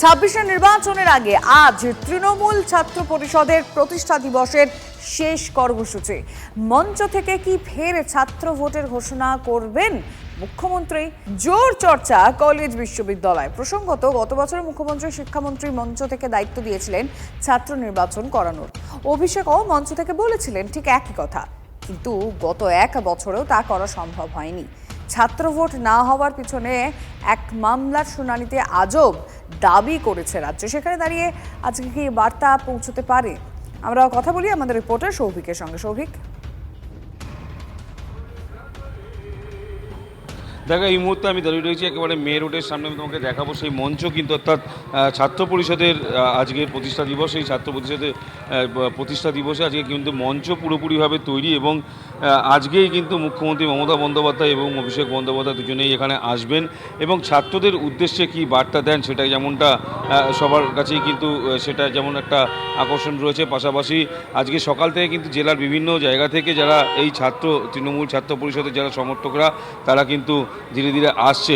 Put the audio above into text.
26 নির্বাচনের আগে আজ তৃণমূল ছাত্র পরিষদের প্রতিষ্ঠা দিবসের শেষ কর্মসূচি। মঞ্চ থেকে কি ফের ছাত্র ভোটের ঘোষণা করবেন মুখ্যমন্ত্রী? জোর চর্চা কলেজ বিশ্ববিদ্যালয়। প্রসঙ্গত, গত বছর মুখ্যমন্ত্রী শিক্ষামন্ত্রী মঞ্চ থেকে দায়িত্ব দিয়েছিলেন ছাত্র নির্বাচন করানোর। অভিষেকও মঞ্চ থেকে বলেছিলেন ঠিক একই কথা, কিন্তু গত এক বছরেও তা করা সম্ভব হয়নি। ছাত্র ভোট না হওয়ার পিছনে এক মামলার শুনানিতে আজব দাবি করেছে রাজ্য। সেখানে দাঁড়িয়ে আজকে কি বার্তা পৌঁছতে পারে? আমরা কথা বলি আমাদের রিপোর্টার সৌভিকের সঙ্গে। সৌভিক, দেখো, এই মুহূর্তে আমি দাঁড়িয়ে রয়েছি একেবারে মে রোডের সামনে। আমি তোমাকে দেখাবো সেই মঞ্চ, কিন্তু অর্থাৎ ছাত্র পরিষদের আজকের প্রতিষ্ঠা দিবস। এই ছাত্র পরিষদের প্রতিষ্ঠা দিবসে আজকে কিন্তু মঞ্চ পুরোপুরিভাবে তৈরি, এবং আজকেই কিন্তু মুখ্যমন্ত্রী মমতা বন্দ্যোপাধ্যায় এবং অভিষেক বন্দ্যোপাধ্যায় দুজনেই এখানে আসবেন এবং ছাত্রদের উদ্দেশ্যে কি বার্তা দেন সেটা যেমনটা সবার কাছেই কিন্তু সেটা যেমন একটা আকর্ষণ রয়েছে। পাশাপাশি আজকে সকাল থেকে কিন্তু জেলার বিভিন্ন জায়গা থেকে যারা এই তৃণমূল ছাত্র পরিষদের যারা সমর্থকরা, তারা কিন্তু ধীরে ধীরে আসছে।